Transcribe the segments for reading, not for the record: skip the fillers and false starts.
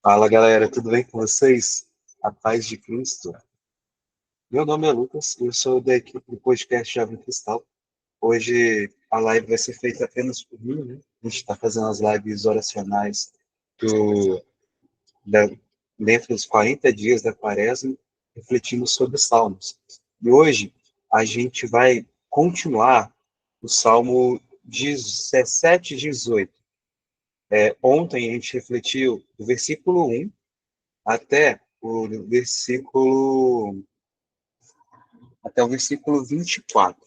Fala galera, tudo bem com vocês? A paz de Cristo. Meu nome é Lucas, eu sou da equipe do podcast Jovem Cristal. Hoje a live vai ser feita apenas por mim, né? A gente está fazendo as lives oracionais do, da, dentro dos 40 dias da Quaresma, refletindo sobre os Salmos. E hoje a gente vai continuar o Salmo 17 e 18. Ontem a gente refletiu do versículo 1 até o versículo até o versículo 24.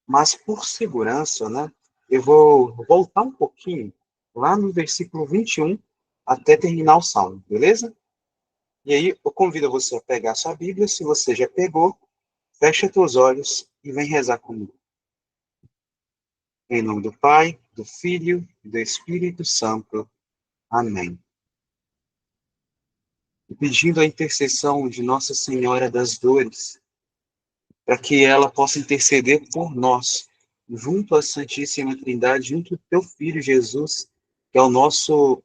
Mas por segurança, né, eu vou voltar um pouquinho lá no versículo 21 até terminar o salmo, beleza? E aí eu convido você a pegar a sua Bíblia, se você já pegou, fecha teus olhos e vem rezar comigo. Em nome do Pai, do Filho e do Espírito Santo. Amém. E pedindo a intercessão de Nossa Senhora das Dores, para que ela possa interceder por nós, junto à Santíssima Trindade, junto ao teu Filho Jesus, que é o nosso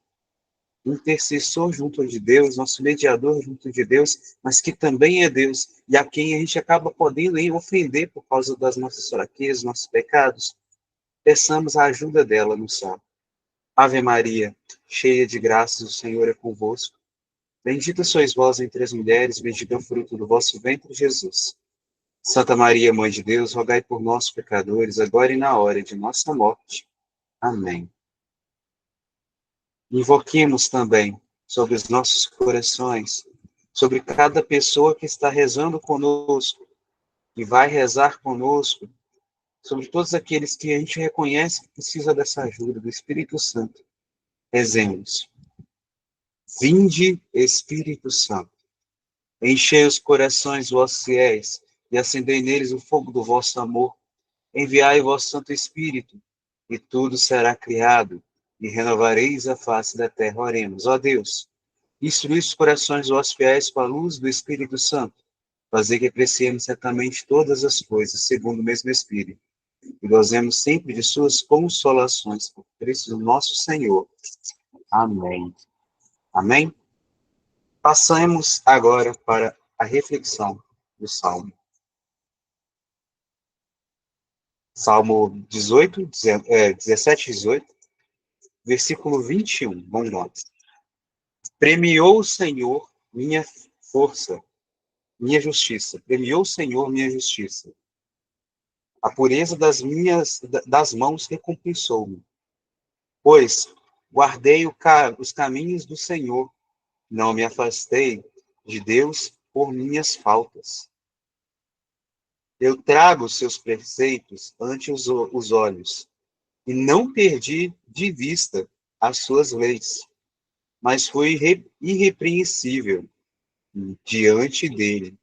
intercessor junto de Deus, nosso mediador junto de Deus, mas que também é Deus, e a quem a gente acaba podendo ofender por causa das nossas fraquezas, nossos pecados. Peçamos a ajuda dela no céu. Ave Maria, cheia de graças, o Senhor é convosco. Bendita sois vós entre as mulheres, bendito é o fruto do vosso ventre, Jesus. Santa Maria, Mãe de Deus, rogai por nós, pecadores, agora e na hora de nossa morte. Amém. Invoquemos também sobre os nossos corações, sobre cada pessoa que está rezando conosco, que vai rezar conosco, sobre todos aqueles que a gente reconhece que precisa dessa ajuda do Espírito Santo. Rezemos. Vinde, Espírito Santo, enchei os corações vossos fiéis e acendei neles o fogo do vosso amor. Enviai o vosso Santo Espírito, e tudo será criado, e renovareis a face da terra. Oremos. Ó Deus, instruí os corações dos vossos fiéis com a luz do Espírito Santo, fazer que apreciemos certamente todas as coisas, segundo o mesmo Espírito, e gozemos sempre de suas consolações, por Cristo nosso Senhor. Amém. Amém? Passamos agora para a reflexão do Salmo. Salmo 18, 17 e 18, versículo 21. Vamos lá. Premiou o Senhor minha força, minha justiça. Premiou o Senhor minha justiça. A pureza das mãos recompensou-me. Pois guardei os caminhos do Senhor, não me afastei de Deus por minhas faltas. Eu trago os seus preceitos ante os olhos, e não perdi de vista as suas leis, mas fui irrepreensível diante dele.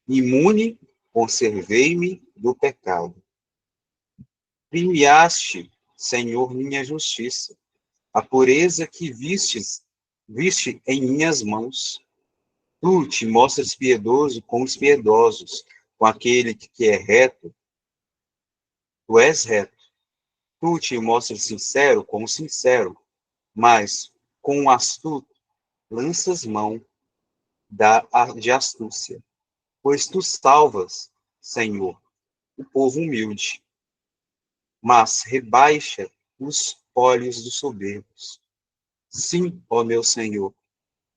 Imune, conservei-me do pecado. Premiaste, Senhor, minha justiça, a pureza que viste em minhas mãos. Tu te mostras piedoso com os piedosos, com aquele que é reto. Tu és reto. Tu te mostras sincero com o sincero, mas com o astuto lanças mão de astúcia. Pois tu salvas, Senhor, o povo humilde, mas rebaixa os olhos dos soberbos. Sim, ó meu Senhor,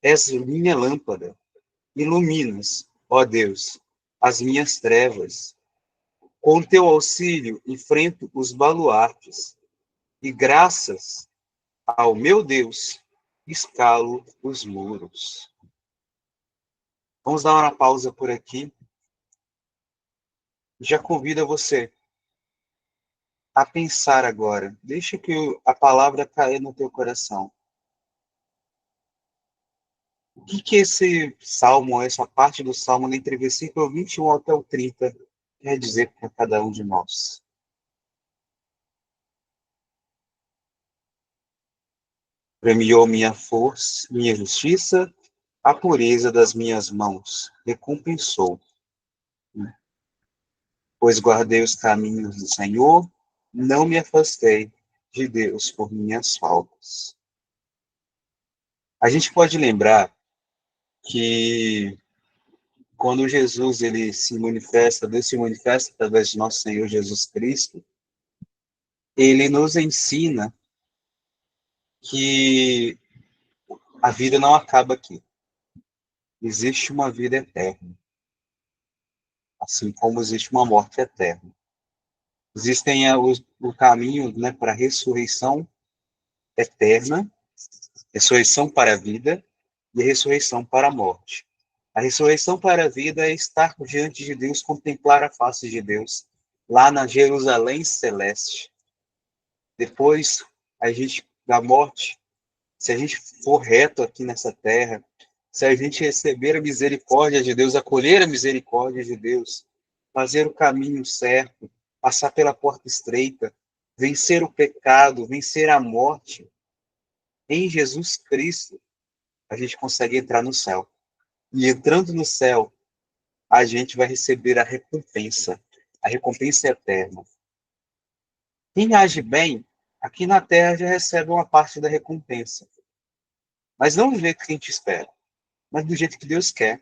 és minha lâmpada, iluminas, ó Deus, as minhas trevas. Com teu auxílio enfrento os baluartes, e graças ao meu Deus escalo os muros. Vamos dar uma pausa por aqui. Já convido você a pensar agora. Deixa que a palavra caia no teu coração. O que esse salmo, essa parte do salmo, entre o versículo 21 até o 30, quer dizer para cada um de nós? Premiou minha força, minha justiça, a pureza das minhas mãos, recompensou. Pois guardei os caminhos do Senhor, não me afastei de Deus por minhas faltas. A gente pode lembrar que quando Jesus ele se manifesta, Deus se manifesta através de nosso Senhor Jesus Cristo, ele nos ensina que a vida não acaba aqui. Existe uma vida eterna, assim como existe uma morte eterna. Existem o caminho, né, para a ressurreição eterna, ressurreição para a vida e a ressurreição para a morte. A ressurreição para a vida é estar diante de Deus, contemplar a face de Deus, lá na Jerusalém celeste. Depois, a gente, da morte, se a gente for reto aqui nessa terra, se a gente receber a misericórdia de Deus, acolher a misericórdia de Deus, fazer o caminho certo, passar pela porta estreita, vencer o pecado, vencer a morte, em Jesus Cristo, a gente consegue entrar no céu. E entrando no céu, a gente vai receber a recompensa eterna. Quem age bem, aqui na terra já recebe uma parte da recompensa. Mas não do jeito que a gente espera, mas do jeito que Deus quer.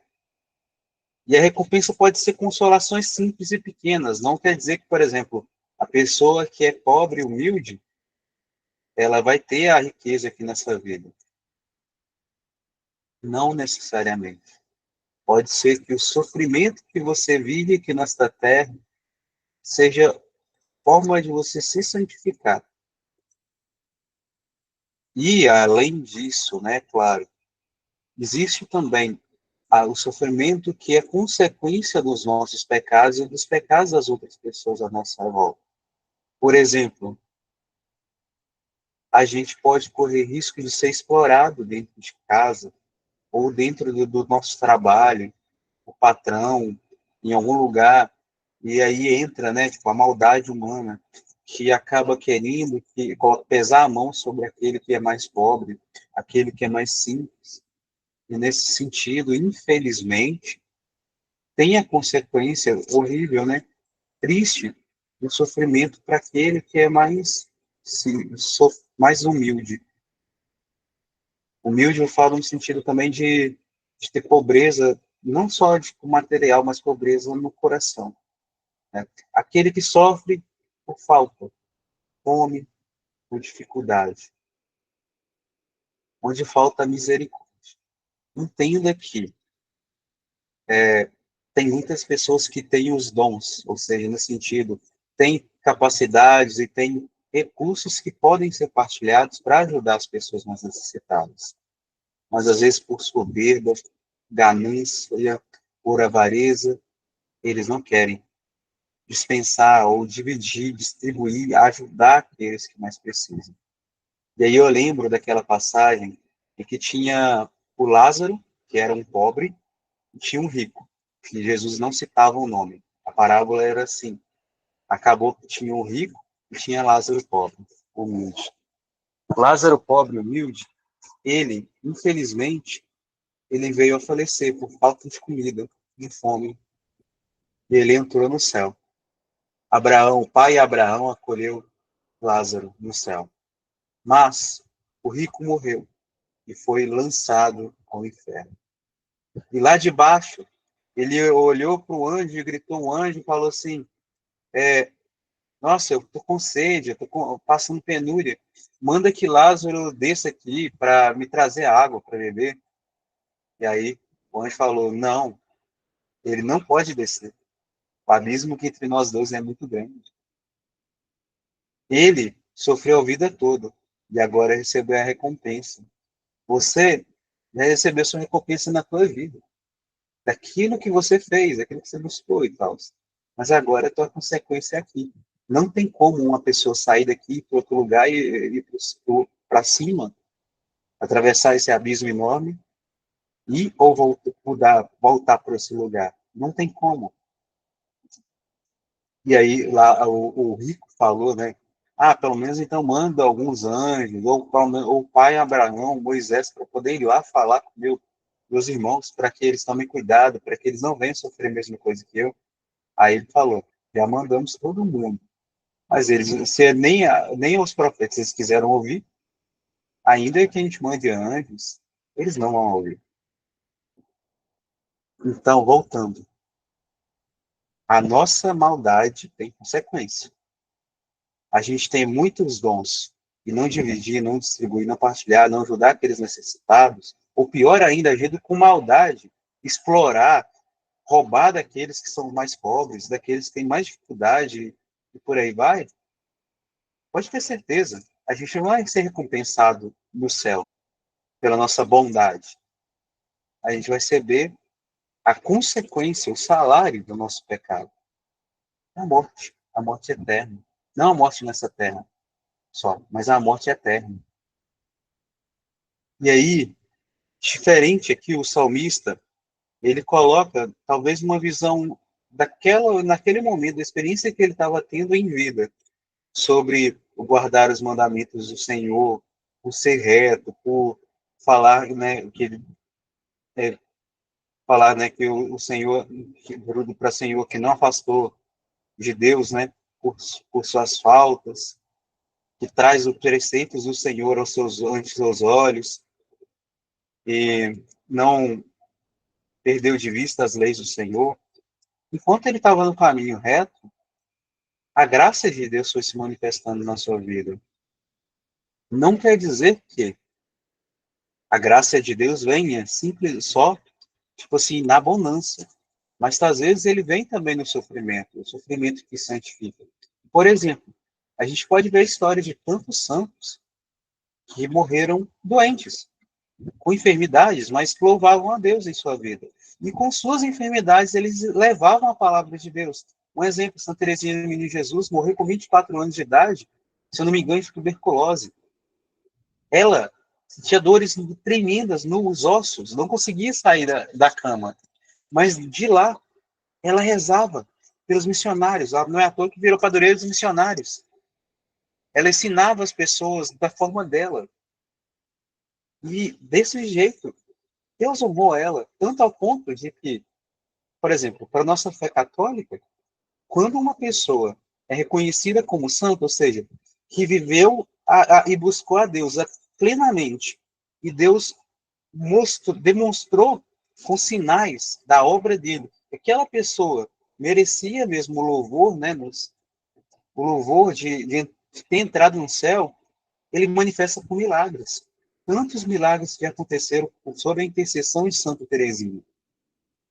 E a recompensa pode ser consolações simples e pequenas. Não quer dizer que, por exemplo, a pessoa que é pobre e humilde, ela vai ter a riqueza aqui nessa vida. Não necessariamente. Pode ser que o sofrimento que você vive aqui nesta terra seja forma de você se santificar. E, além disso, né, claro, existe também o sofrimento que é consequência dos nossos pecados e dos pecados das outras pessoas à nossa volta. Por exemplo, a gente pode correr risco de ser explorado dentro de casa ou dentro do nosso trabalho, o patrão, em algum lugar, e aí entra, né, tipo, a maldade humana, que acaba querendo pesar a mão sobre aquele que é mais pobre, aquele que é mais simples. E nesse sentido, infelizmente, tem a consequência horrível, né, triste, do sofrimento para aquele que é mais, sim, mais humilde. Humilde eu falo no sentido também de ter pobreza, não só de material, mas pobreza no coração. Né? Aquele que sofre por falta, fome, por dificuldade, onde falta misericórdia. Entenda que tem muitas pessoas que têm os dons, ou seja, no sentido, têm capacidades e têm recursos que podem ser partilhados para ajudar as pessoas mais necessitadas. Mas, às vezes, por soberba, ganância, por avareza, eles não querem dispensar ou dividir, distribuir, ajudar aqueles que mais precisam. E aí eu lembro daquela passagem em que tinha o Lázaro, que era um pobre, e tinha um rico, que Jesus não citava o nome. A parábola era assim: acabou que tinha um rico e tinha Lázaro pobre, humilde. Lázaro pobre, humilde, ele, infelizmente, ele veio a falecer por falta de comida, de fome, e ele entrou no céu. Abraão, o pai Abraão acolheu Lázaro no céu. Mas o rico morreu e foi lançado ao inferno. E lá de baixo, ele olhou para o anjo e gritou um anjo e falou assim, nossa, eu estou com sede, eu estou passando penúria. Manda que Lázaro desça aqui para me trazer água para beber. E aí o anjo falou, não, ele não pode descer. O abismo que entre nós dois é muito grande. Ele sofreu a vida toda e agora recebeu a recompensa. Você já recebeu sua recompensa na tua vida, daquilo que você fez, daquilo que você buscou e tal. Mas agora a tua consequência é aqui. Não tem como uma pessoa sair daqui para outro lugar e ir para cima, atravessar esse abismo enorme e ou voltar para esse lugar. Não tem como. E aí lá o rico falou, né? Ah, pelo menos então manda alguns anjos, ou o pai Abraão, Moisés, para poder ir lá falar com meus irmãos, para que eles tomem cuidado, para que eles não venham sofrer a mesma coisa que eu. Aí ele falou, já mandamos todo mundo. Mas eles, se nem os profetas eles quiseram ouvir, ainda que a gente mande anjos, Eles não vão ouvir. Então, voltando. A nossa maldade tem consequência. A gente tem muitos dons e não dividir, não distribuir, não partilhar, não ajudar aqueles necessitados, ou pior ainda, agindo com maldade, explorar, roubar daqueles que são mais pobres, daqueles que têm mais dificuldade e por aí vai, pode ter certeza, a gente não vai ser recompensado no céu pela nossa bondade. A gente vai receber a consequência, o salário do nosso pecado. A morte eterna. Não a morte nessa terra só, mas a morte eterna. E aí, diferente aqui, o salmista, ele coloca talvez uma visão naquele momento, da experiência que ele estava tendo em vida, sobre o guardar os mandamentos do Senhor, por ser reto, por falar, né, que ele falar, né, que o Senhor, para o Senhor que não afastou de Deus, né, por suas faltas, que traz os preceitos do Senhor ante seus olhos e não perdeu de vista as leis do Senhor. Enquanto ele estava no caminho reto, a graça de Deus foi se manifestando na sua vida. Não quer dizer que a graça de Deus venha simples só, tipo assim, na abundância. Mas às vezes ele vem também no sofrimento, o sofrimento que santifica. Por exemplo, a gente pode ver a história de tantos santos que morreram doentes, com enfermidades, mas louvavam a Deus em sua vida. E com suas enfermidades, eles levavam a palavra de Deus. Um exemplo, Santa Teresinha do Menino Jesus morreu com 24 anos de idade, se eu não me engano, de tuberculose. Ela tinha dores tremendas nos ossos, não conseguia sair da cama. Mas de lá, ela rezava pelos missionários. Não é à toa que virou padroeira dos missionários. Ela ensinava as pessoas da forma dela. E desse jeito, Deus honrou ela, tanto ao ponto de que, por exemplo, para a nossa fé católica, quando uma pessoa é reconhecida como santa, ou seja, que viveu e buscou a Deus plenamente, e Deus demonstrou com sinais da obra dele, que aquela pessoa merecia mesmo o louvor, né, o louvor de ter entrado no céu, ele manifesta com milagres. Tantos milagres que aconteceram sob a intercessão de Santa Teresinha.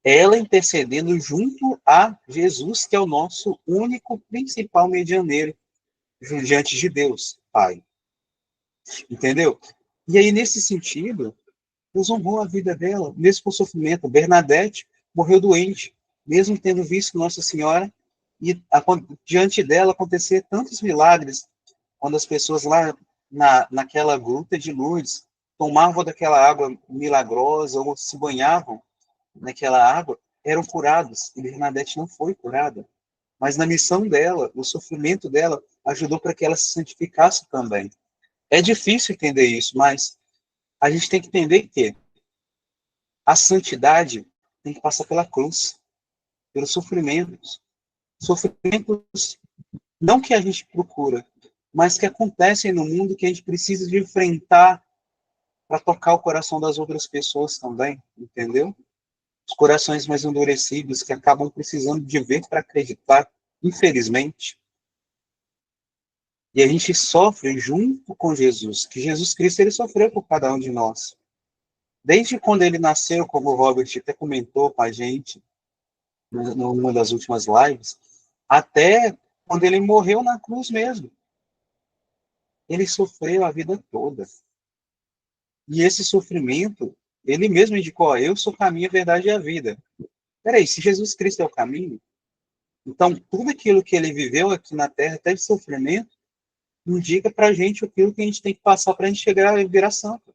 Ela intercedendo junto a Jesus, que é o nosso único principal medianeiro diante de Deus, Pai. Entendeu? E aí, nesse sentido, Deus honrou a vida dela, mesmo com sofrimento. Bernadette morreu doente, mesmo tendo visto Nossa Senhora, e diante dela acontecer tantos milagres, quando as pessoas lá naquela gruta de Lourdes tomavam daquela água milagrosa ou se banhavam naquela água, eram curados. E Bernadette não foi curada. Mas na missão dela, o sofrimento dela ajudou para que ela se santificasse também. É difícil entender isso, mas a gente tem que entender que a santidade tem que passar pela cruz, pelos sofrimentos. Sofrimentos não que a gente procura, mas que acontecem no mundo que a gente precisa de enfrentar para tocar o coração das outras pessoas também, entendeu? Os corações mais endurecidos que acabam precisando de ver para acreditar, infelizmente. E a gente sofre junto com Jesus, que Jesus Cristo ele sofreu por cada um de nós. Desde quando ele nasceu, como o Robert até comentou com a gente, numa das últimas lives, até quando ele morreu na cruz mesmo. Ele sofreu a vida toda. E esse sofrimento, ele mesmo indicou, eu sou o caminho, a verdade e a vida. Peraí, se Jesus Cristo é o caminho, então tudo aquilo que ele viveu aqui na Terra, até de sofrimento, indica pra gente aquilo que a gente tem que passar para a gente chegar a virar santo.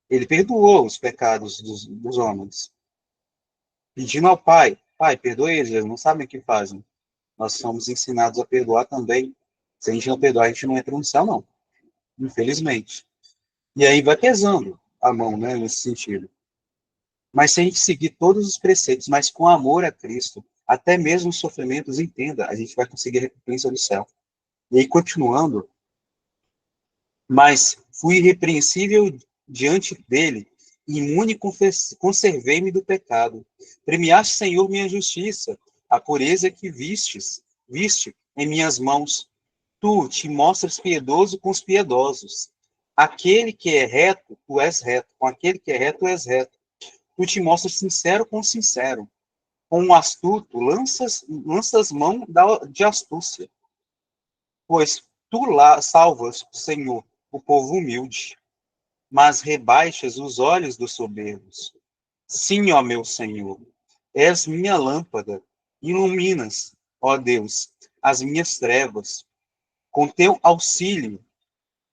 Ele perdoou os pecados dos homens, pedindo ao Pai, Pai, perdoe eles, eles não sabem o que fazem. Nós somos ensinados a perdoar também. Se a gente não perdoar, a gente não entra no céu, não. Infelizmente. E aí vai pesando a mão, né, nesse sentido. Mas se a gente seguir todos os preceitos, mas com amor a Cristo, até mesmo os sofrimentos, entenda, a gente vai conseguir a recompensa do céu. E aí, continuando, mas fui irrepreensível diante dele, imune conservei-me do pecado. Premiaste, Senhor, minha justiça, a pureza que viste em minhas mãos. Tu te mostras piedoso com os piedosos. Aquele que é reto, tu és reto. Com aquele que é reto, tu és reto. Tu te mostras sincero com o sincero. Com o astuto, lanças mão de astúcia. Pois tu lá salvas, Senhor, o povo humilde, mas rebaixas os olhos dos soberbos. Sim, ó meu Senhor, és minha lâmpada, iluminas, ó Deus, as minhas trevas. Com teu auxílio,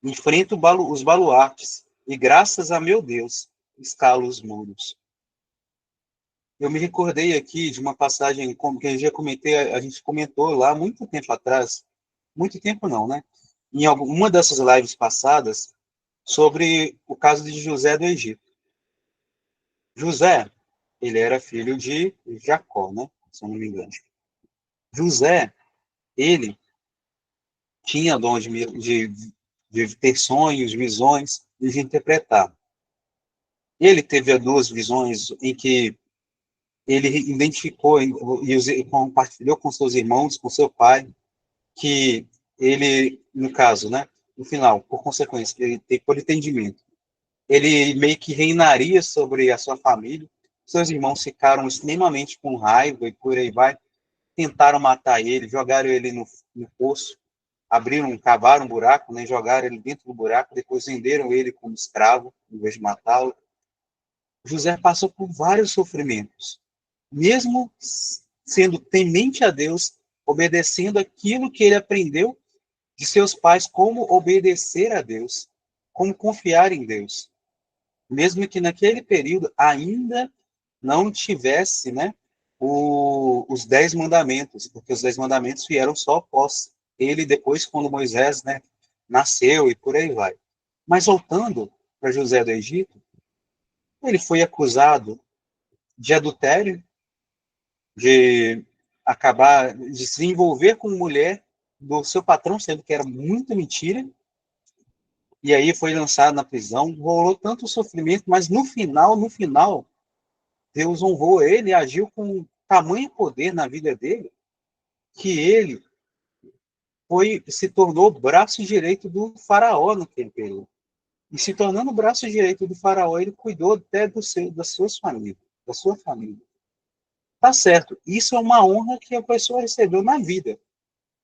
enfrento os baluartes, e graças a meu Deus, escalo os muros. Eu me recordei aqui de uma passagem que eu já comentei, a gente comentou lá muito tempo atrás, muito tempo não, né? Em alguma dessas lives passadas, sobre o caso de José do Egito. José, ele era filho de Jacó, né? Se eu não me engano. José, ele tinha dom de ter sonhos, visões e de interpretar. Ele teve duas visões em que ele identificou e compartilhou com seus irmãos, com seu pai, que ele, no caso, né, no final, por consequência, ele teve por entendimento, ele meio que reinaria sobre a sua família. Seus irmãos ficaram extremamente com raiva e por aí vai, tentaram matar ele, jogaram ele no poço, cavaram um buraco, né, jogaram ele dentro do buraco, depois venderam ele como escravo, em vez de matá-lo. José passou por vários sofrimentos, mesmo sendo temente a Deus, obedecendo aquilo que ele aprendeu de seus pais, como obedecer a Deus, como confiar em Deus. Mesmo que naquele período ainda não tivesse, né, os 10 mandamentos, porque os 10 mandamentos vieram só após ele, depois, quando Moisés, né, nasceu e por aí vai. Mas voltando para José do Egito, ele foi acusado de adultério, de acabar, de se envolver com mulher do seu patrão, sendo que era muita mentira, e aí foi lançado na prisão, rolou tanto sofrimento, mas no final, Deus honrou ele e agiu com tamanho poder na vida dele, que ele se tornou o braço direito do faraó naquele período. E se tornando o braço direito do faraó, ele cuidou até das suas famílias, da sua família. Tá certo, isso é uma honra que a pessoa recebeu na vida,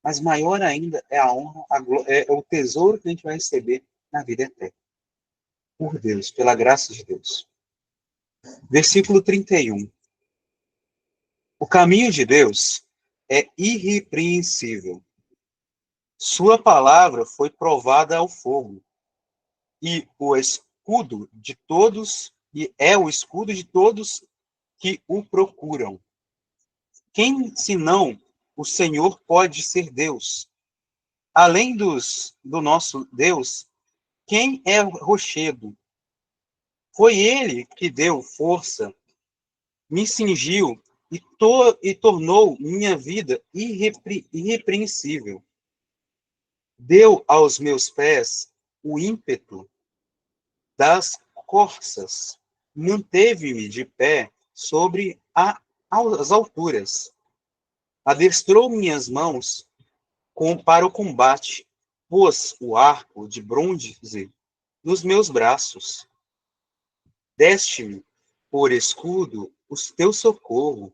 mas maior ainda é a honra, é o tesouro que a gente vai receber na vida eterna. Por Deus, pela graça de Deus. Versículo 31. O caminho de Deus é irrepreensível. Sua palavra foi provada ao fogo, e o escudo de todos, e é o escudo de todos que o procuram. Quem, senão o Senhor, pode ser Deus? Além do nosso Deus, quem é rochedo? Foi ele que deu força, me cingiu e tornou minha vida irrepreensível. Deu aos meus pés o ímpeto das corças, manteve-me de pé sobre as alturas, adestrou minhas mãos para o combate, pôs o arco de bronze nos meus braços, deste-me por escudo o teu socorro,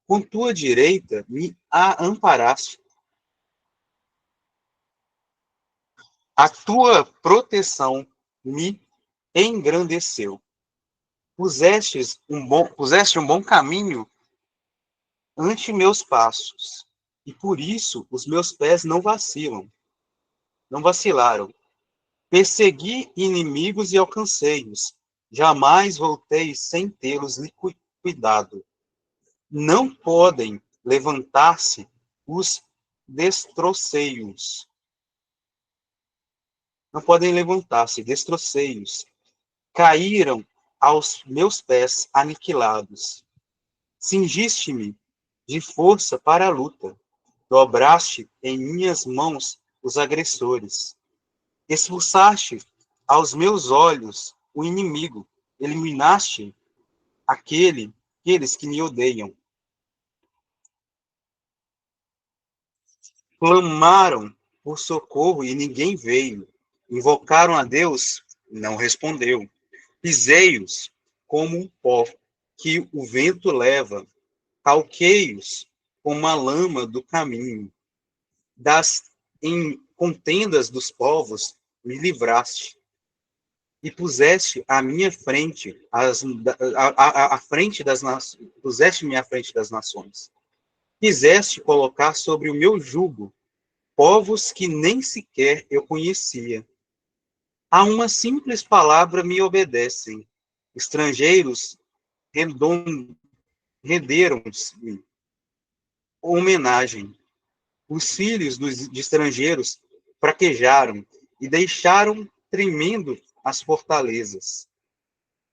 com tua direita me amparaste. A tua proteção me engrandeceu. Puseste um bom caminho ante meus passos, e por isso os meus pés não vacilaram. Persegui inimigos e alcancei-os. Jamais voltei sem tê-los liquidado. Não podem levantar-se os destroceios. Não podem levantar-se destroceios. Caíram aos meus pés aniquilados. Cingiste-me de força para a luta. Dobraste em minhas mãos os agressores. Expulsaste aos meus olhos o inimigo, eliminaste aqueles que me odeiam. Clamaram por socorro e ninguém veio. Invocaram a Deus, não respondeu. Pisei-os como um pó que o vento leva, calquei-os como a lama do caminho. Das contendas dos povos me livraste e puseste à minha frente a frente das nações, puseste-me à frente das nações. Quiseste colocar sobre o meu jugo povos que nem sequer eu conhecia. A uma simples palavra me obedecem. Estrangeiros renderam-me homenagem. Os filhos de estrangeiros fraquejaram e deixaram tremendo as fortalezas.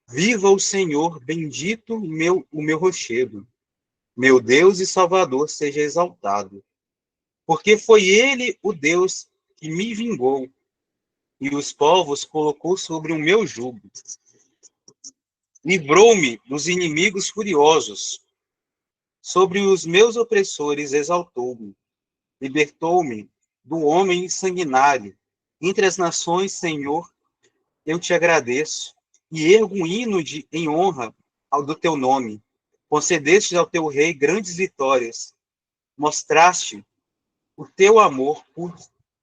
Viva o Senhor, bendito o meu rochedo. Meu Deus e Salvador seja exaltado. Porque foi ele o Deus que me vingou e os povos colocou sobre o meu jugo. Livrou-me dos inimigos furiosos. Sobre os meus opressores exaltou-me. Libertou-me do homem sanguinário. Entre as nações, Senhor, eu te agradeço e ergo um hino em honra do teu nome. Concedeste ao teu rei grandes vitórias. Mostraste o teu amor por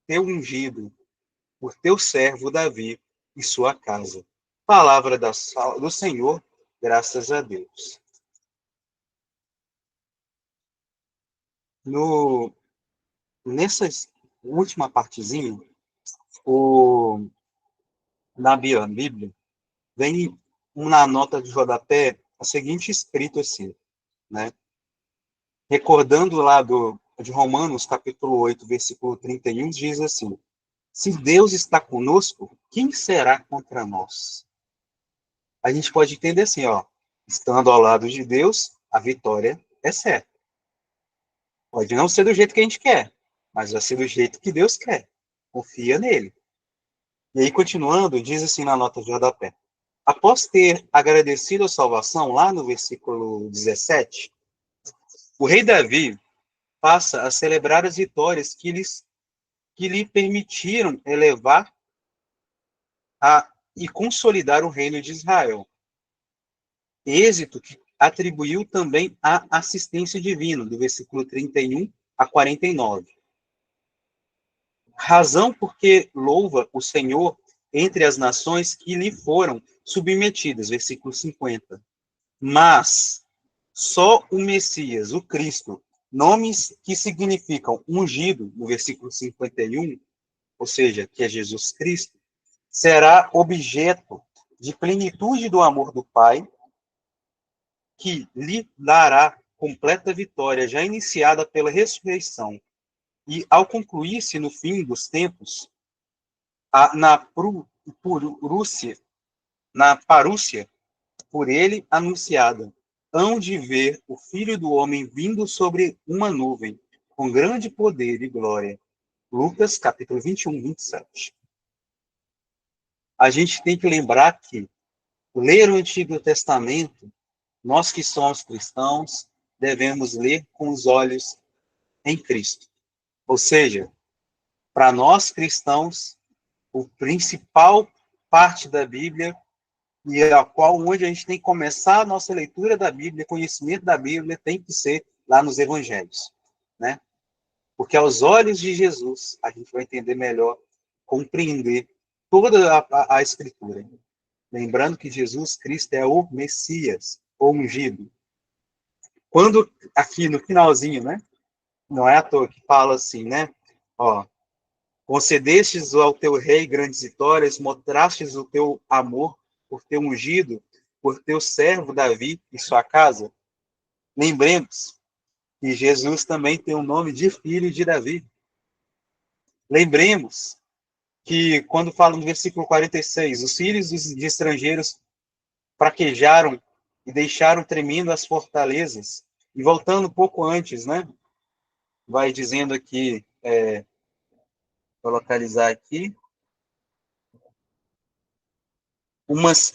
teu ungido, por teu servo Davi e sua casa. Palavra do Senhor, graças a Deus. Nessa última partezinha, na Bíblia, vem na nota de rodapé a seguinte escrito assim, né? Recordando lá de Romanos, capítulo 8, versículo 31, diz assim: se Deus está conosco, quem será contra nós? A gente pode entender assim, ó, estando ao lado de Deus, a vitória é certa. Pode não ser do jeito que a gente quer, mas vai ser do jeito que Deus quer. Confia nele. E aí, continuando, diz assim na nota de rodapé: após ter agradecido a salvação, lá no versículo 17, o rei Davi passa a celebrar as vitórias que lhe permitiram elevar e consolidar o reino de Israel. Êxito que atribuiu também à assistência divina, do versículo 31 a 49. Razão porque louva o Senhor entre as nações que lhe foram submetidas, versículo 50. Mas só o Messias, o Cristo, nomes que significam ungido, no versículo 51, ou seja, que é Jesus Cristo, será objeto de plenitude do amor do Pai, que lhe dará completa vitória, já iniciada pela ressurreição. E ao concluir-se no fim dos tempos, na parúcia, por ele anunciada, hão de ver o Filho do Homem vindo sobre uma nuvem, com grande poder e glória. Lucas, capítulo 21, 27. A gente tem que lembrar que ler o Antigo Testamento, nós que somos cristãos, devemos ler com os olhos em Cristo. Ou seja, para nós cristãos, o principal parte da Bíblia e a qual onde a gente tem que começar a nossa leitura da Bíblia, conhecimento da Bíblia, tem que ser lá nos Evangelhos, né? Porque aos olhos de Jesus a gente vai entender melhor, compreender toda a Escritura. Lembrando que Jesus Cristo é o Messias, o ungido. Quando aqui no finalzinho, né? Não é à toa que fala assim, né? Ó, concedestes ao teu rei grandes vitórias, mostrastes o teu amor por teu ungido, por teu servo Davi e sua casa. Lembremos que Jesus também tem o nome de filho de Davi. Lembremos que quando fala no versículo 46, os filhos de estrangeiros fraquejaram e deixaram tremendo as fortalezas. E voltando um pouco antes, né? Vai dizendo aqui, vou localizar aqui,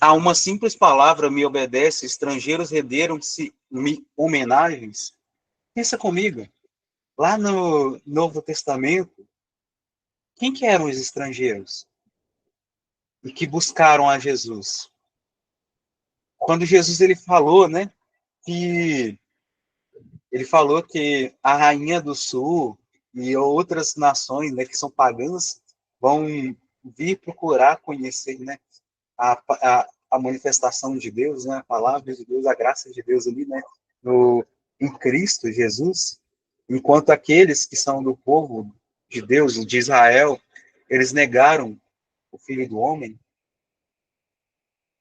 A uma simples palavra me obedece, estrangeiros renderam-se homenagens. Pensa comigo, lá no Novo Testamento, quem que eram os estrangeiros? E que buscaram a Jesus? Quando Jesus ele falou, né, que a rainha do sul e outras nações, né, que são pagãs, vão vir procurar conhecer, né, a manifestação de Deus, né, a palavra de Deus, a graça de Deus ali, né, em Cristo Jesus, enquanto aqueles que são do povo de Deus, de Israel, eles negaram o Filho do Homem.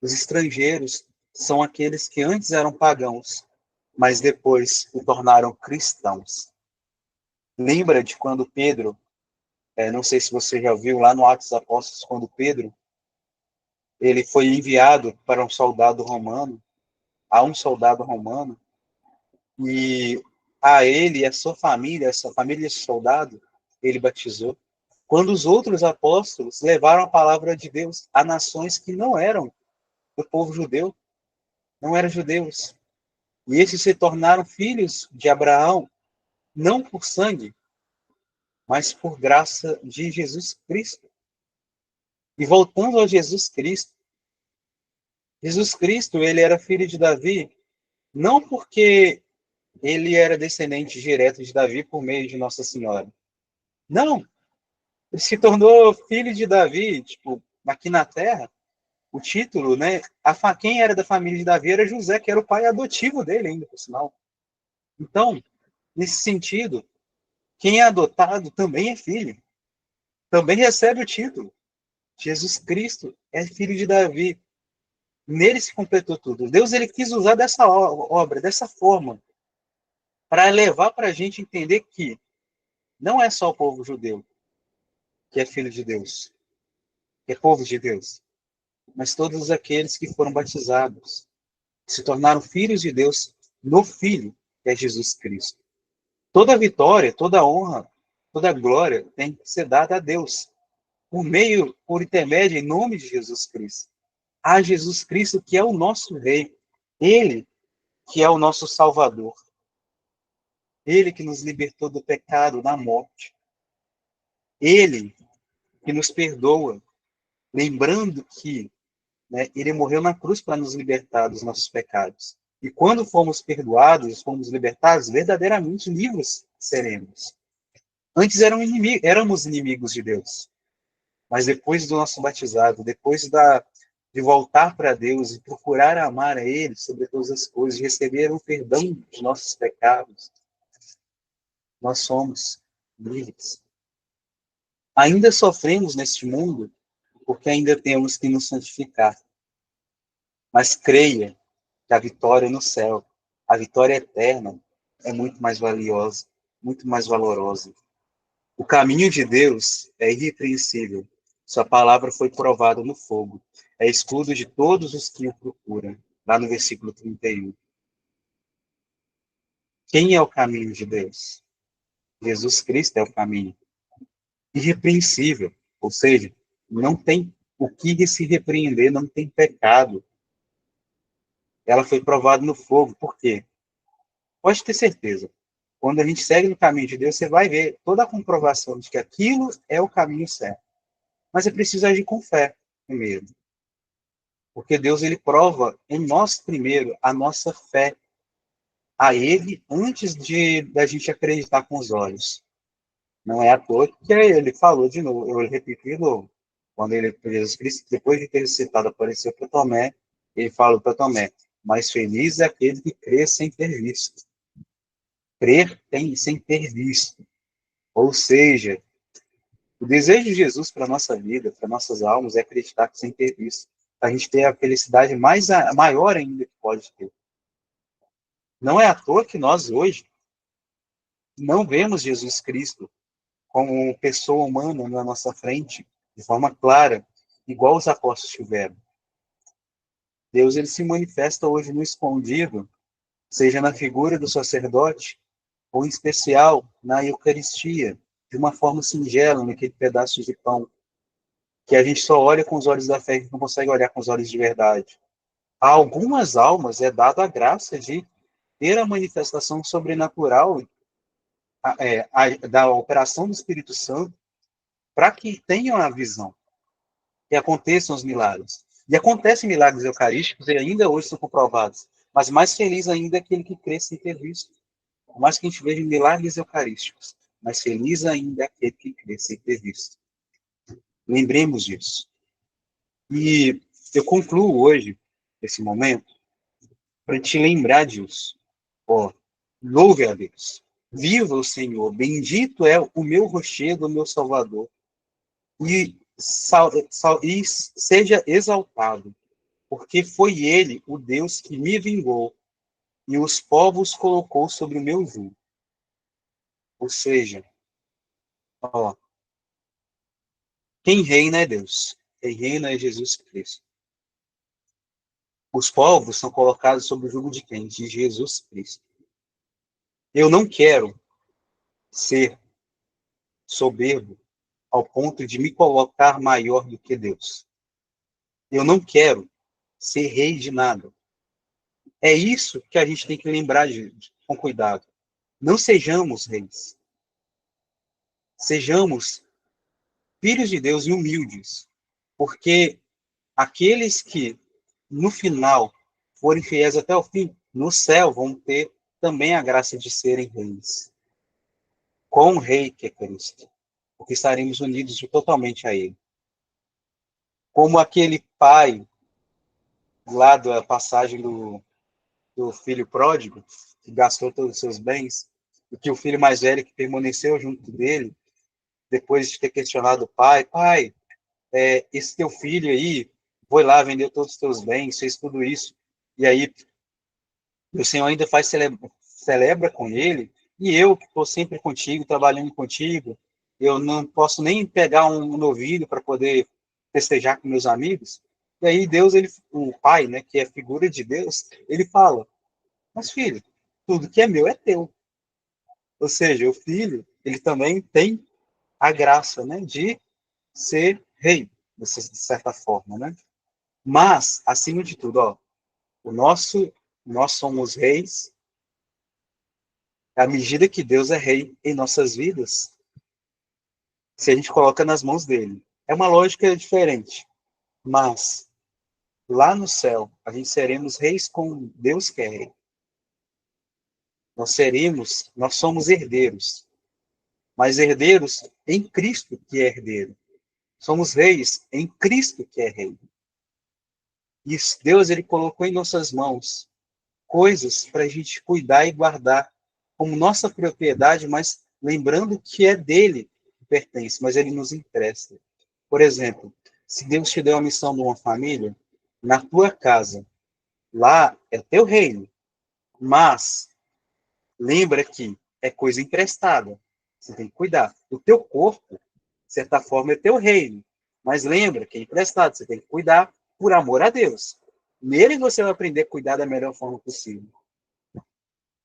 Os estrangeiros são aqueles que antes eram pagãos, mas depois se tornaram cristãos. Lembra de quando Pedro, não sei se você já viu lá no Atos dos Apóstolos, quando Pedro ele foi enviado para a um soldado romano, e a ele e a sua família, essa família desse soldado, ele batizou. Quando os outros apóstolos levaram a palavra de Deus a nações que não eram do povo judeu, não eram judeus. E esses se tornaram filhos de Abraão, não por sangue, mas por graça de Jesus Cristo. E voltando a Jesus Cristo, ele era filho de Davi, não porque ele era descendente direto de Davi por meio de Nossa Senhora. Não, ele se tornou filho de Davi, tipo, aqui na Terra, o título, né? Quem era da família de Davi era José, que era o pai adotivo dele ainda, por sinal. Então, nesse sentido, quem é adotado também é filho, também recebe o título. Jesus Cristo é filho de Davi. Nele se completou tudo. Deus ele quis usar dessa obra, dessa forma, para levar para a gente entender que não é só o povo judeu que é filho de Deus, que é povo de Deus, mas todos aqueles que foram batizados, que se tornaram filhos de Deus no Filho, que é Jesus Cristo. Toda vitória, toda honra, toda glória tem que ser dada a Deus, por intermédio, em nome de Jesus Cristo. A Jesus Cristo, que é o nosso Rei. Ele, que é o nosso Salvador. Ele que nos libertou do pecado, da morte. Ele que nos perdoa, lembrando que, né, ele morreu na cruz para nos libertar dos nossos pecados. E quando fomos perdoados, fomos libertados, verdadeiramente livres seremos. Antes éramos inimigos de Deus. Mas depois do nosso batizado, de voltar para Deus e procurar amar a Ele sobre todas as coisas, de receber o perdão de nossos pecados, nós somos livres. Ainda sofremos neste mundo, porque ainda temos que nos santificar. Mas creia que a vitória no céu, a vitória eterna, é muito mais valiosa, muito mais valorosa. O caminho de Deus é irrepreensível. Sua palavra foi provada no fogo. É escudo de todos os que o procuram. Lá no versículo 31. Quem é o caminho de Deus? Jesus Cristo é o caminho. Irrepreensível. Ou seja, não tem o que se repreender, não tem pecado. Ela foi provada no fogo. Por quê? Pode ter certeza. Quando a gente segue no caminho de Deus, você vai ver toda a comprovação de que aquilo é o caminho certo. Mas é preciso agir com fé primeiro. Porque Deus ele prova em nós primeiro a nossa fé a Ele antes de da gente acreditar com os olhos. Não é à toa que ele falou de novo, eu repito de novo. Quando Jesus Cristo, depois de ter ressuscitado, apareceu para Tomé, ele falou para Tomé, mas feliz é aquele que crê sem ter visto. Sem ter visto. Ou seja, o desejo de Jesus para a nossa vida, para nossas almas, é acreditar sem ter visto. A gente ter a felicidade maior ainda que pode ter. Não é à toa que nós hoje não vemos Jesus Cristo como pessoa humana na nossa frente, de forma clara, igual os apóstolos tiveram. Deus ele se manifesta hoje no escondido, seja na figura do sacerdote, ou em especial na Eucaristia, de uma forma singela, naquele pedaço de pão. que a gente só olha com os olhos da fé e não consegue olhar com os olhos de verdade. A algumas almas é dada a graça de ter a manifestação sobrenatural da operação do Espírito Santo para que tenham a visão, que aconteçam os milagres. E acontecem milagres eucarísticos e ainda hoje são comprovados. Mas mais feliz ainda é aquele que crê sem ter visto. Por mais que a gente veja milagres eucarísticos, mais feliz ainda é aquele que crê sem ter visto. Lembremos disso. E eu concluo hoje, esse momento, para te lembrar disso. Ó, louve a Deus. Viva o Senhor. Bendito é o meu rochedo, o meu Salvador. E seja exaltado, porque foi ele, o Deus, que me vingou e os povos colocou sobre o meu jugo. Ou seja, ó, quem reina é Deus. Quem reina é Jesus Cristo. Os povos são colocados sob o jugo de quem? De Jesus Cristo. Eu não quero ser soberbo ao ponto de me colocar maior do que Deus. Eu não quero ser rei de nada. É isso que a gente tem que lembrar com cuidado. Não sejamos reis. Sejamos filhos de Deus e humildes. Porque aqueles que, no final, forem fiéis até o fim, no céu vão ter também a graça de serem reis. Com o rei que é Cristo. Porque estaremos unidos totalmente a ele. Como aquele pai, lá da passagem do filho pródigo, que gastou todos os seus bens, e que o filho mais velho que permaneceu junto dele, depois de ter questionado o pai, esse teu filho aí, foi lá, vendeu todos os teus bens, fez tudo isso, e aí o Senhor ainda celebra com ele, e eu que estou sempre contigo, trabalhando contigo, eu não posso nem pegar um novilho para poder festejar com meus amigos. E aí Deus, o pai, né, que é figura de Deus, ele fala, mas filho, tudo que é meu é teu. Ou seja, o filho, ele também tem a graça, né, de ser rei, de certa forma, né? Mas, acima de tudo, ó, nós somos reis à medida que Deus é rei em nossas vidas, se a gente coloca nas mãos dele. É uma lógica diferente, mas lá no céu, a gente seremos reis com Deus que é rei. Nós somos herdeiros, mas herdeiros em Cristo que é herdeiro. Somos reis em Cristo que é rei. E Deus, ele colocou em nossas mãos coisas para a gente cuidar e guardar como nossa propriedade, mas lembrando que é dele que pertence, mas ele nos empresta. Por exemplo, se Deus te deu a missão de uma família, na tua casa, lá é teu reino, mas lembra que é coisa emprestada. Você tem que cuidar. O teu corpo, de certa forma, é teu reino. Mas lembra que é emprestado. Você tem que cuidar por amor a Deus. Nele você vai aprender a cuidar da melhor forma possível.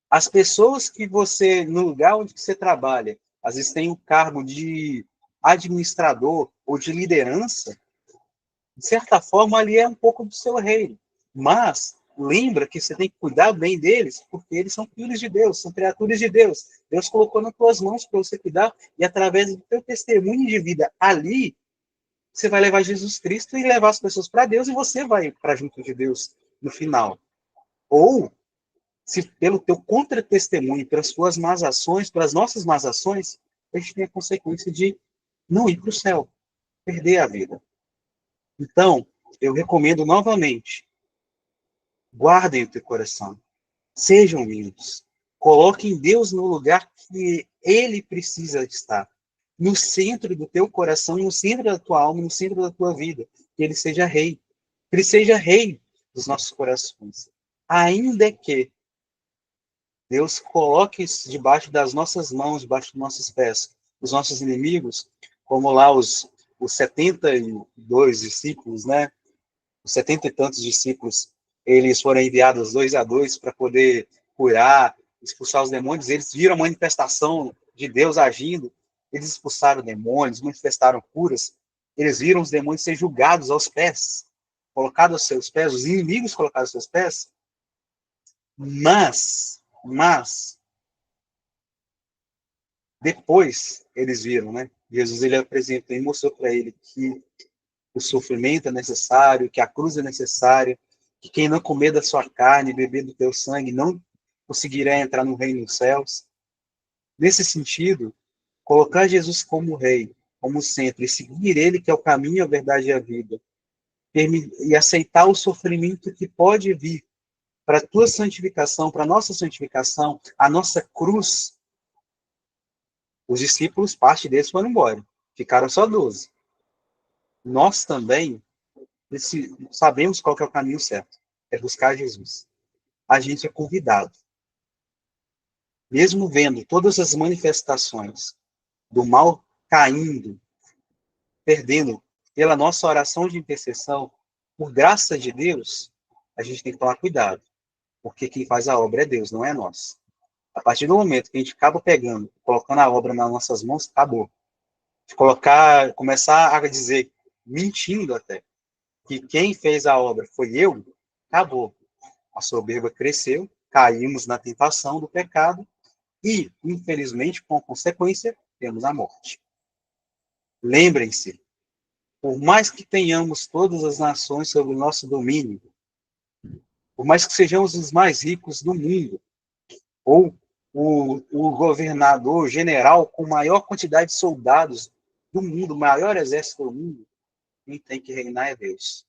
As pessoas que você, no lugar onde você trabalha, às vezes tem o cargo de administrador ou de liderança, de certa forma ali é um pouco do seu reino. Mas lembra que você tem que cuidar bem deles, porque eles são filhos de Deus, são criaturas de Deus. Deus colocou nas tuas mãos para você cuidar, e através do teu testemunho de vida ali, você vai levar Jesus Cristo e levar as pessoas para Deus, e você vai para junto de Deus no final. Ou, se pelo teu contra-testemunho, pelas tuas más ações, pelas nossas más ações, a gente tem a consequência de não ir para o céu, perder a vida. Então, eu recomendo novamente, guardem o teu coração. Sejam humildes. Coloquem Deus no lugar que Ele precisa estar. No centro do teu coração, no centro da tua alma, no centro da tua vida. Que Ele seja rei. Que Ele seja rei dos nossos corações. Ainda que Deus coloque debaixo das nossas mãos, debaixo dos nossos pés, os nossos inimigos, como lá os 72 discípulos, né? Os 70 e tantos discípulos, eles foram enviados 2 a 2 para poder curar, expulsar os demônios. Eles viram a manifestação de Deus agindo, eles expulsaram demônios, manifestaram curas. Eles viram os demônios ser julgados aos pés, colocados aos seus pés, os inimigos colocados aos seus pés. Mas, depois eles viram, né? Jesus, ele apresentou e mostrou para ele que o sofrimento é necessário, que a cruz é necessária, que quem não comer da sua carne, beber do teu sangue, não conseguirá entrar no reino dos céus. Nesse sentido, colocar Jesus como rei, como centro, e seguir ele, que é o caminho, a verdade e a vida, e aceitar o sofrimento que pode vir para a tua santificação, para a nossa santificação, a nossa cruz. Os discípulos, parte deles foram embora, ficaram só 12. Nós também sabemos qual que é o caminho certo, é buscar Jesus. A gente é convidado, mesmo vendo todas as manifestações do mal caindo, perdendo pela nossa oração de intercessão, por graça de Deus, a gente tem que tomar cuidado, porque quem faz a obra é Deus, não é nós. A partir do momento que a gente acaba pegando, colocando a obra nas nossas mãos, acabou. De começar a dizer, mentindo até, que quem fez a obra foi eu, acabou. A soberba cresceu, caímos na tentação do pecado e, infelizmente, com consequência, temos a morte. Lembrem-se, por mais que tenhamos todas as nações sob o nosso domínio, por mais que sejamos os mais ricos do mundo, ou o governador, o general com maior quantidade de soldados do mundo, o maior exército do mundo, quem tem que reinar é Deus.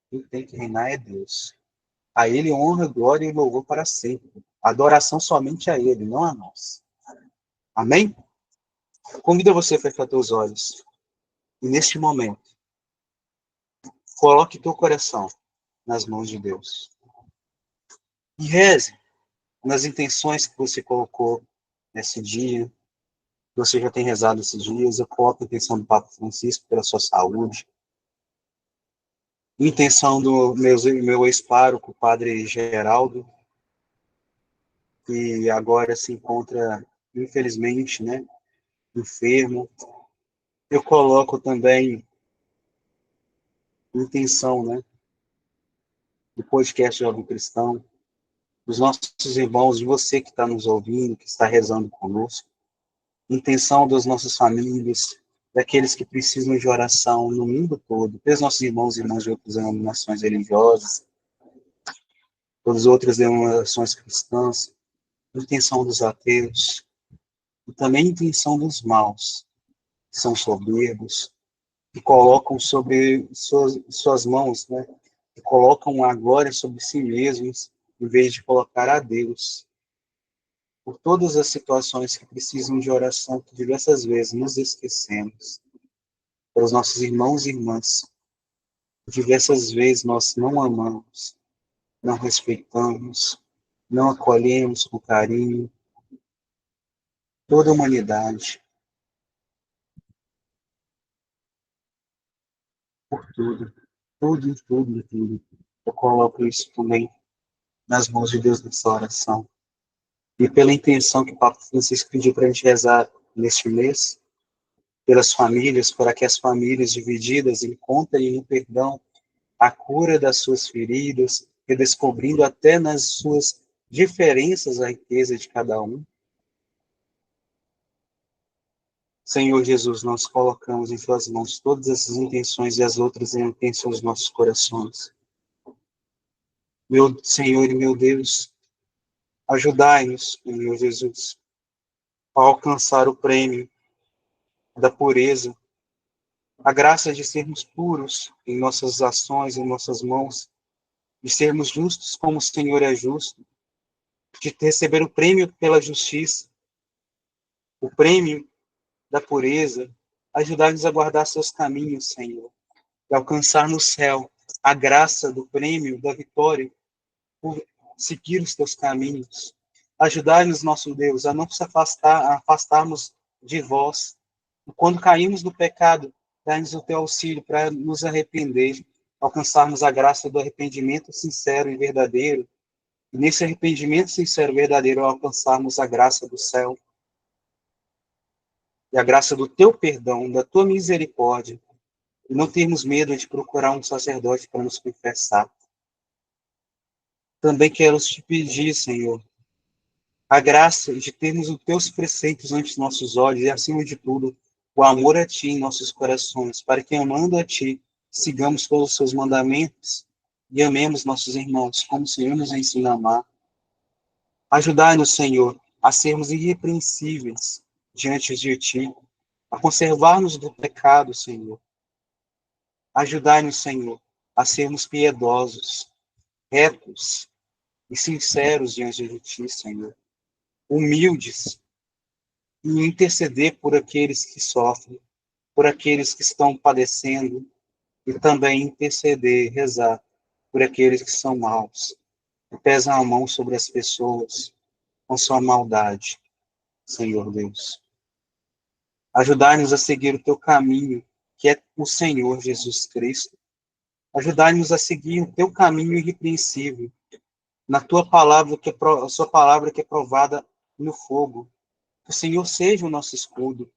Quem tem que reinar é Deus. A Ele honra, glória e louvor para sempre. Adoração somente a Ele, não a nós. Amém? Convido você a fechar teus olhos. E neste momento, coloque teu coração nas mãos de Deus. E reze nas intenções que você colocou nesse dia. Você já tem rezado esses dias. Eu coloco a intenção do Papa Francisco pela sua saúde. Intenção do meu ex-pároco, o Padre Geraldo, que agora se encontra, infelizmente, né, enfermo. Eu coloco também intenção, né, do podcast Jovem Cristão, dos nossos irmãos, de você que está nos ouvindo, que está rezando conosco, intenção das nossas famílias, daqueles que precisam de oração no mundo todo, pelos nossos irmãos e irmãs de outras denominações religiosas, todas as outras denominações cristãs, intenção dos ateus, e também intenção dos maus, que são soberbos, que colocam sobre suas mãos, né, que colocam a glória sobre si mesmos, em vez de colocar a Deus. Por todas as situações que precisam de oração, que diversas vezes nos esquecemos, pelos nossos irmãos e irmãs, diversas vezes nós não amamos, não respeitamos, não acolhemos com carinho toda a humanidade, por tudo, tudo, tudo, tudo. Eu coloco isso também nas mãos de Deus nessa oração. E pela intenção que o Papa Francisco pediu para a gente rezar neste mês, pelas famílias, para que as famílias divididas encontrem no perdão a cura das suas feridas, redescobrindo até nas suas diferenças a riqueza de cada um. Senhor Jesus, nós colocamos em tuas mãos todas essas intenções e as outras intenções dos nossos corações. Meu Senhor e meu Deus, ajudai-nos, Senhor Jesus, a alcançar o prêmio da pureza, a graça de sermos puros em nossas ações, em nossas mãos, de sermos justos como o Senhor é justo, de receber o prêmio pela justiça, o prêmio da pureza, ajudar-nos a guardar seus caminhos, Senhor, e alcançar no céu a graça do prêmio da vitória por seguir os teus caminhos. Ajudar-nos, nosso Deus, a não se afastarmos de vós. E quando caímos no pecado, dá-nos o teu auxílio para nos arrepender, alcançarmos a graça do arrependimento sincero e verdadeiro. E nesse arrependimento sincero e verdadeiro, alcançarmos a graça do céu e a graça do teu perdão, da tua misericórdia, e não termos medo de procurar um sacerdote para nos confessar. Também quero te pedir, Senhor, a graça de termos os teus preceitos ante nossos olhos e, acima de tudo, o amor a ti em nossos corações, para que, amando a ti, sigamos todos os seus mandamentos e amemos nossos irmãos, como o Senhor nos ensina a amar. Ajudai-nos, Senhor, a sermos irrepreensíveis diante de ti, a conservar-nos do pecado, Senhor. Ajudai-nos, Senhor, a sermos piedosos, retos e sinceros diante de ti, Senhor. Humildes e interceder por aqueles que sofrem, por aqueles que estão padecendo, e também interceder, rezar por aqueles que são maus, que pesam a mão sobre as pessoas com sua maldade, Senhor Deus. Ajudai-nos a seguir o teu caminho, que é o Senhor Jesus Cristo. Ajudai-nos a seguir o teu caminho irrepreensível, na tua palavra, a sua palavra que é provada no fogo. Que o Senhor seja o nosso escudo.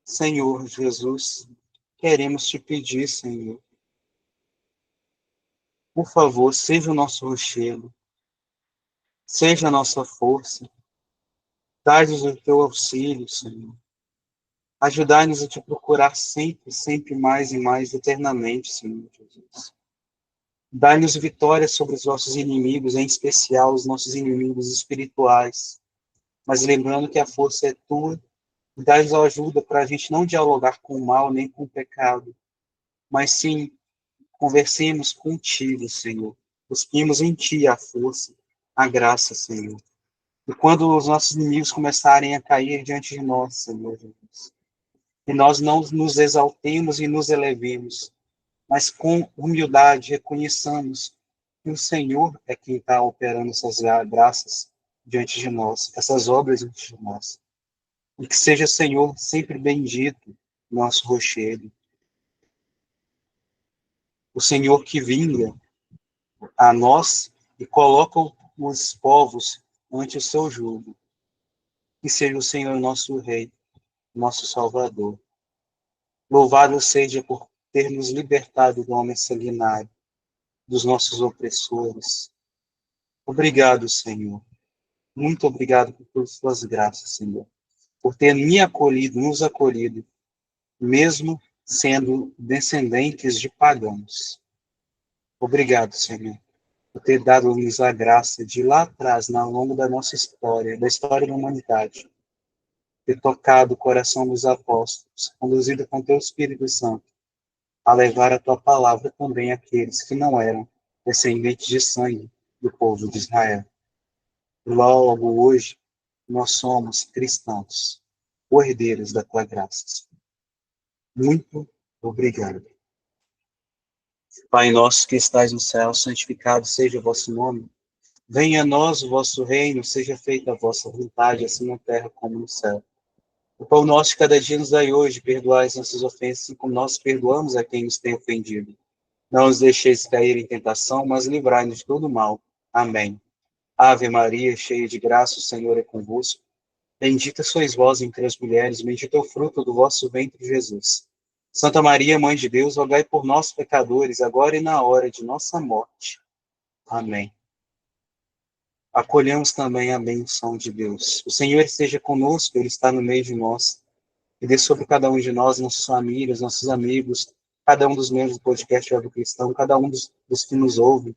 Senhor Jesus, queremos te pedir, Senhor, por favor, seja o nosso rochedo, seja a nossa força, dá-nos o teu auxílio, Senhor. Ajudai-nos a te procurar sempre, sempre mais e mais eternamente, Senhor Jesus. Dai-nos vitória sobre os nossos inimigos, em especial os nossos inimigos espirituais. Mas lembrando que a força é tua, e dai-nos a ajuda para a gente não dialogar com o mal nem com o pecado, mas sim conversemos contigo, Senhor. Busquemos em ti a força, a graça, Senhor. E quando os nossos inimigos começarem a cair diante de nós, Senhor Jesus, e nós não nos exaltemos e nos elevemos, mas com humildade reconheçamos que o Senhor é quem está operando essas graças diante de nós, essas obras diante de nós. E que seja, Senhor, sempre bendito nosso rochedo. O Senhor que vinga a nós e coloca os povos ante o seu jugo. Que seja o Senhor nosso Rei, nosso Salvador. Louvado seja por ter nos libertado do homem sanguinário, dos nossos opressores. Obrigado, Senhor. Muito obrigado por suas graças, Senhor. Por ter me acolhido, nos acolhido, mesmo sendo descendentes de pagãos. Obrigado, Senhor, por ter dado-nos a graça de lá atrás, ao longo da nossa história, da história da humanidade, ter tocado o coração dos apóstolos, conduzido com teu Espírito Santo, a levar a tua palavra também àqueles que não eram descendentes de sangue do povo de Israel. Logo hoje, nós somos cristãos, herdeiros da tua graça. Muito obrigado. Pai nosso que estais no céu, santificado seja o vosso nome. Venha a nós o vosso reino, seja feita a vossa vontade, assim na terra como no céu. O pão nosso de cada dia nos dai hoje, perdoai as nossas ofensas, assim como nós perdoamos a quem nos tem ofendido. Não nos deixeis cair em tentação, mas livrai-nos de todo mal. Amém. Ave Maria, cheia de graça, o Senhor é convosco. Bendita sois vós entre as mulheres, bendito é o fruto do vosso ventre, Jesus. Santa Maria, Mãe de Deus, rogai por nós, pecadores, agora e na hora de nossa morte. Amém. Acolhemos também a benção de Deus. O Senhor esteja conosco, Ele está no meio de nós. E dê sobre cada um de nós, nossas famílias, nossos amigos, cada um dos membros do podcast Jovem Cristão, cada um dos que nos ouve,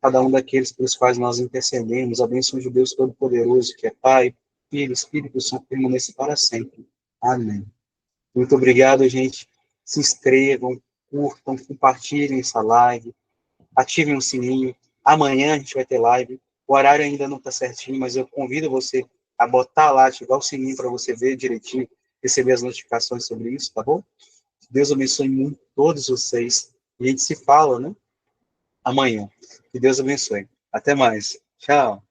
cada um daqueles pelos quais nós intercedemos, a bênção de Deus Todo-Poderoso, que é Pai, Filho, Espírito Santo, permaneça para sempre. Amém. Muito obrigado, gente. Se inscrevam, curtam, compartilhem essa live, ativem o sininho. Amanhã a gente vai ter live. O horário ainda não está certinho, mas eu convido você a botar lá, ativar o sininho para você ver direitinho, receber as notificações sobre isso, tá bom? Deus abençoe muito todos vocês. E a gente se fala, né? Amanhã. Que Deus abençoe. Até mais. Tchau.